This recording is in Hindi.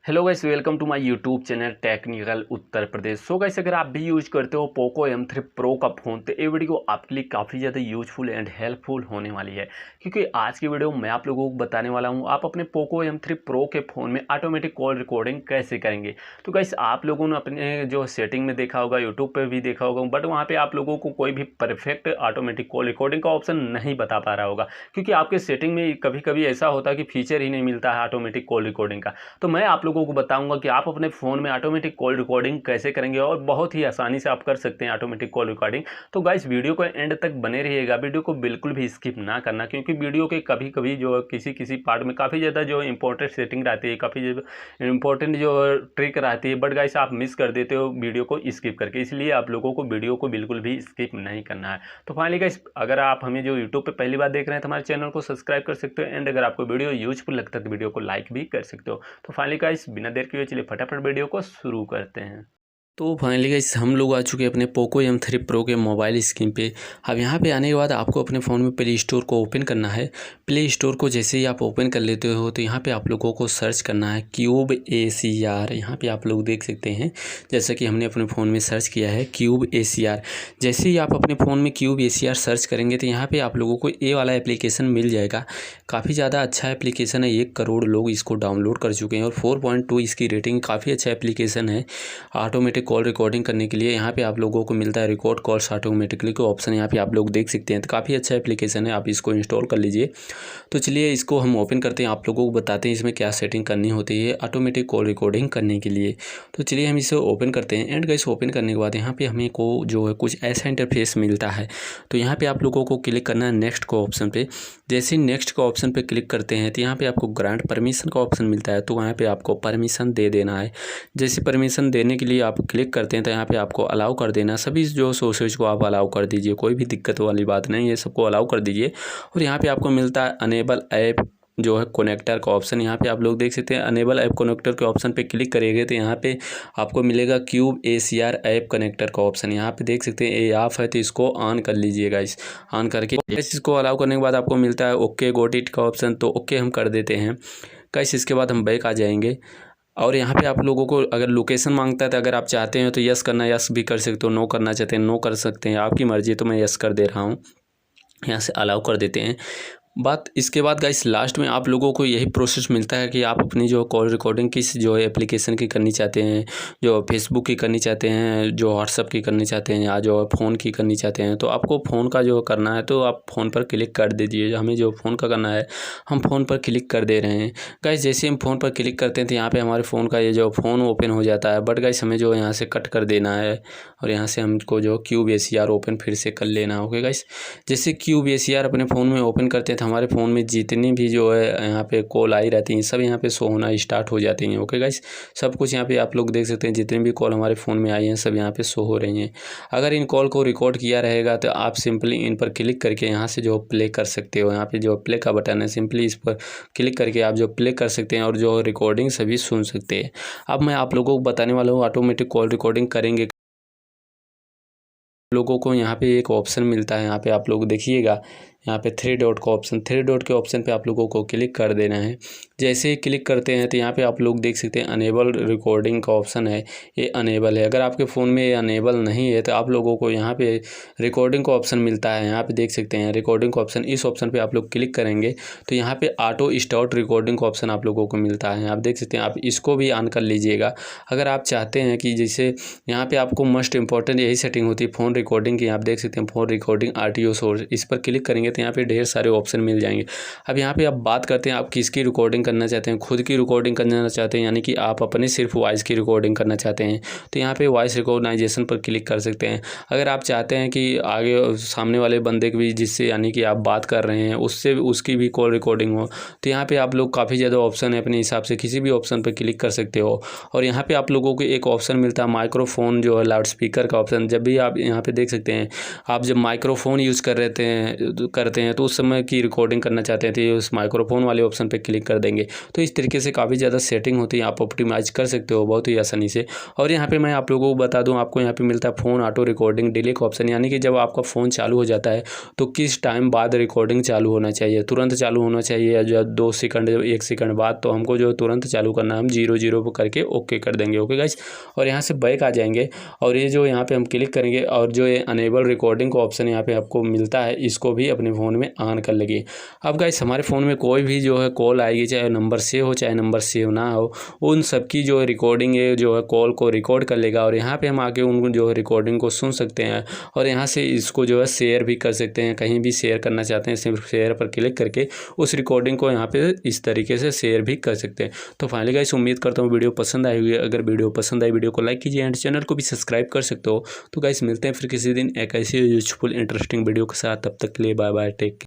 Hello guys, welcome to my YouTube channel technical Uttar Pradesh. So guys, अगर आप भी यूज करते हो पोको M3 प्रो का फ़ोन तो ये वीडियो आपके लिए काफ़ी ज़्यादा यूजफुल एंड हेल्पफुल होने वाली है, क्योंकि आज की वीडियो में मैं आप लोगों को बताने वाला हूँ आप अपने पोको M3 प्रो के फ़ोन में ऑटोमेटिक कॉल रिकॉर्डिंग कैसे करेंगे। तो गाइस, आप लोगों ने अपने जो सेटिंग में देखा होगा, यूट्यूब पर भी देखा होगा, बट वहाँ पर आप लोगों को कोई भी परफेक्ट ऑटोमेटिक कॉल रिकॉर्डिंग का ऑप्शन नहीं बता पा रहा होगा, क्योंकि आपके सेटिंग में कभी कभी ऐसा होता है कि फीचर ही नहीं मिलता है ऑटोमेटिक कॉल रिकॉर्डिंग का। तो मैं आप लोगों को बताऊंगा कि आप अपने फ़ोन में ऑटोमेटिक कॉल रिकॉर्डिंग कैसे करेंगे, और बहुत ही आसानी से आप कर सकते हैं ऑटोमेटिक कॉल रिकॉर्डिंग। तो गाइस, वीडियो को एंड तक बने रहिएगा, वीडियो को बिल्कुल भी स्किप ना करना, क्योंकि वीडियो के कभी कभी जो किसी किसी पार्ट में काफ़ी ज़्यादा जो इंपॉर्टेंट सेटिंग रहती है, काफ़ी इंपॉर्टेंट जो ट्रिक रहती है, बट गाइस आप मिस कर देते हो वीडियो को स्किप करके। इसलिए आप लोगों को वीडियो को बिल्कुल भी स्किप नहीं करना है। तो फाइनली गाइस, अगर आप हमें जो यूट्यूब पे पहली बार देख रहे हैं तो हमारे चैनल को सब्सक्राइब कर सकते हो, एंड अगर आपको वीडियो यूजफुल लगता है तो वीडियो को लाइक भी कर सकते हो। तो फाइनली गाइस, बिना देर किए चलिए फटाफट वीडियो को शुरू करते हैं। तो फाइनली गाइस, हम लोग आ चुके हैं अपने पोको M3 प्रो के मोबाइल स्क्रीन पे। अब यहाँ पे आने के बाद आपको अपने फ़ोन में प्ले स्टोर को ओपन करना है। प्ले स्टोर को जैसे ही आप ओपन कर लेते हो तो यहाँ पे आप लोगों को सर्च करना है क्यूब ACR। यहाँ पे आप लोग देख सकते हैं, जैसा कि हमने अपने फ़ोन में सर्च किया है क्यूब ACR। जैसे ही आप अपने फ़ोन में क्यूब ACR सर्च करेंगे तो यहाँ पर आप लोगों को ये वाला एप्लीकेशन मिल जाएगा। काफ़ी ज़्यादा अच्छा एप्लीकेशन है, 1 करोड़ लोग इसको डाउनलोड कर चुके हैं और 4.2 इसकी रेटिंग, काफ़ी अच्छा एप्लीकेशन है ऑटोमेटिक कॉल रिकॉर्डिंग करने के लिए। यहाँ पे आप लोगों को मिलता है रिकॉर्ड कॉल्स ऑटोमेटिकली का ऑप्शन, यहाँ पे आप लोग देख सकते हैं। तो काफ़ी अच्छा एप्लीकेशन है, आप इसको इंस्टॉल कर लीजिए। तो चलिए इसको हम ओपन करते हैं, आप लोगों को बताते हैं इसमें क्या सेटिंग करनी होती है ऑटोमेटिक कॉल रिकॉर्डिंग करने के लिए। तो चलिए हम इसे ओपन करते हैं। एंड गाइस, ओपन करने के बाद यहाँ पे हमें को जो है कुछ ऐसा इंटरफेस मिलता है। तो यहाँ पे आप लोगों को क्लिक करना है नेक्स्ट का ऑप्शन पे। जैसे नेक्स्ट का ऑप्शन पे क्लिक करते हैं तो यहाँ पे आपको ग्रांट परमिशन का ऑप्शन मिलता है। तो वहाँ पे आपको परमिशन दे देना है। जैसे परमिशन देने के लिए आप क्लिक करते हैं तो यहाँ पे आपको अलाउ कर देना, सभी जो सोर्सेज को आप अलाउ कर दीजिए, कोई भी दिक्कत वाली बात नहीं है, सबको अलाउ कर दीजिए। और यहाँ पे आपको मिलता है अनेबल ऐप जो है कनेक्टर का ऑप्शन। यहाँ पे आप लोग देख सकते हैं अनेबल ऐप कनेक्टर के ऑप्शन पे क्लिक करेंगे तो यहाँ पे आपको मिलेगा क्यूब ACR ऐप कनेक्टर का ऑप्शन। यहाँ पे देख सकते हैं ये ऑफ है, तो इसको ऑन कर लीजिएगा। इस ऑन करके इसको अलाउ करने के बाद आपको मिलता है ओके गॉट इट का ऑप्शन, तो ओके हम कर देते हैं गाइस। इसके बाद हम बैक आ जाएंगे और यहाँ पे आप लोगों को अगर लोकेशन मांगता है तो अगर आप चाहते हैं तो यस करना, यस भी कर सकते हो, नो करना चाहते हैं नो कर सकते हैं, आपकी मर्जी। तो मैं यस कर दे रहा हूँ, यहाँ से अलाउ कर देते हैं बात। इसके बाद गाइस लास्ट में आप लोगों को यही प्रोसेस मिलता है कि आप अपनी जो कॉल रिकॉर्डिंग किस जो एप्लीकेशन की करनी चाहते हैं, जो फेसबुक की करनी चाहते हैं, जो व्हाट्सअप की करनी चाहते हैं, या जो फ़ोन की करनी चाहते हैं, तो आपको फ़ोन का जो करना है तो आप फ़ोन पर क्लिक कर दीजिए। हमें जो फ़ोन का करना है हम फ़ोन पर क्लिक कर दे रहे हैं गाइस। जैसे हम फ़ोन पर क्लिक करते हैं तो यहाँ पर हमारे फ़ोन का ये जो फ़ोन ओपन हो जाता है, बट गाइस हमें जो यहाँ से कट कर देना है और यहाँ से हमको जो क्यूब ACR ओपन फिर से कर लेना है। ओके गाइस, जैसे क्यूब ACR अपने फ़ोन में ओपन करते हैं तो हमारे फ़ोन में जितनी भी जो है यहाँ पे कॉल आई रहती हैं सब यहाँ पे शो होना स्टार्ट हो जाती हैं। ओके गाइस, सब कुछ यहाँ पे आप लोग देख सकते हैं, जितनी भी कॉल हमारे फ़ोन में आई हैं सब यहाँ पे शो हो रही हैं। अगर इन कॉल को रिकॉर्ड किया रहेगा तो आप सिंपली इन पर क्लिक करके यहाँ से जो प्ले कर सकते हो। यहाँ पे जो प्ले का बटन है, सिंपली इस पर क्लिक करके आप जो प्ले कर सकते हैं और जो रिकॉर्डिंग सभी सुन सकते हैं। अब मैं आप लोगों को बताने वाला हूँ ऑटोमेटिक कॉल रिकॉर्डिंग करेंगे लोगों को। यहाँ पे एक ऑप्शन मिलता है, यहाँ पे आप लोग देखिएगा, यहाँ पे 3 डॉट का ऑप्शन, 3 डॉट के ऑप्शन पे आप लोगों को क्लिक कर देना है। जैसे ही क्लिक करते हैं तो यहाँ पे आप लोग देख सकते हैं अनेबल रिकॉर्डिंग का ऑप्शन है, ये अनेबल है। अगर आपके फ़ोन में ये अनेबल नहीं है तो आप लोगों को यहाँ पे रिकॉर्डिंग का ऑप्शन मिलता है। यहाँ पे देख सकते हैं रिकॉर्डिंग का ऑप्शन, इस ऑप्शन पे आप लोग क्लिक करेंगे तो यहाँ पे ऑटो स्टार्ट रिकॉर्डिंग का ऑप्शन आप लोगों को मिलता है। आप देख सकते हैं, आप इसको भी ऑन कर लीजिएगा अगर आप चाहते हैं कि जैसे यहाँ पे आपको मोस्ट इंपॉर्टेंट यही सेटिंग होती है फ़ोन रिकॉर्डिंग की। आप देख सकते हैं फ़ोन रिकॉर्डिंग RTO सोर्स, इस पर क्लिक करेंगे तो यहाँ पे ढेर सारे ऑप्शन मिल जाएंगे। अब यहाँ पे आप बात करते हैं आप किसकी रिकॉर्डिंग करना चाहते हैं, खुद की रिकॉर्डिंग करना चाहते हैं, यानी कि आप अपने सिर्फ वॉइस की रिकॉर्डिंग करना चाहते हैं तो यहाँ पे वॉइस रिकॉग्नाइजेशन पर क्लिक कर सकते हैं। अगर आप चाहते हैं कि आगे सामने वाले बंदे की भी, जिससे यानी कि आप बात कर रहे हैं उससे उसकी भी कॉल रिकॉर्डिंग हो, तो यहाँ पे आप लोग काफ़ी ज़्यादा ऑप्शन है, अपने हिसाब से किसी भी ऑप्शन पर क्लिक कर सकते हो। और यहाँ पे आप लोगों को एक ऑप्शन मिलता है माइक्रोफोन जो है लाउड स्पीकर का ऑप्शन। जब भी आप यहाँ पे देख सकते हैं, आप जब माइक्रोफोन यूज़ कर करते हैं तो उस समय की रिकॉर्डिंग करना चाहते हैं तो उस माइक्रोफोन वाले ऑप्शन पे क्लिक कर देंगे। तो इस तरीके से काफ़ी ज़्यादा सेटिंग होती है, आप ऑप्टिमाइज कर सकते हो बहुत ही आसानी से। और यहाँ पे मैं आप लोगों को बता दूँ, आपको यहाँ पे मिलता है फ़ोन ऑटो रिकॉर्डिंग डिले का ऑप्शन, यानी कि जब आपका फ़ोन चालू हो जाता है तो किस टाइम बाद रिकॉर्डिंग चालू होना चाहिए, तुरंत चालू होना चाहिए या जो 2 सेकंड 1 सेकंड बाद। तो हमको जो तुरंत चालू करना है, हम 0 पर करके ओके कर देंगे। ओके गाइस, और यहाँ से बैक आ जाएंगे और ये जो यहाँ पे हम क्लिक करेंगे और जो ये अनेबल रिकॉर्डिंग का ऑप्शन यहाँ पे आपको मिलता है, इसको भी अपने फ़ोन में ऑन कर लगिए। अब गाइस हमारे फ़ोन में कोई भी जो है कॉल आएगी, चाहे नंबर सेव हो चाहे नंबर सेव ना हो, उन सबकी जो रिकॉर्डिंग है जो है कॉल को रिकॉर्ड कर लेगा और यहाँ पे हम आके उन जो है रिकॉर्डिंग को सुन सकते हैं और यहाँ से इसको जो है शेयर भी कर सकते हैं। कहीं भी शेयर करना चाहते हैं, सिर्फ शेयर पर क्लिक करके उस रिकॉर्डिंग को यहाँ पे इस तरीके से शेयर भी कर सकते हैं। तो फाइनली गाइस उम्मीद करता हूँ वीडियो पसंद आई होगी। अगर वीडियो पसंद आई, वीडियो को लाइक कीजिए एंड चैनल को भी सब्सक्राइब कर सकते हो। तो गाइस मिलते हैं फिर किसी दिन एक ऐसी यूजफुल इंटरेस्टिंग वीडियो के साथ, तब तक के लिए बाय बाय, टेक केयर।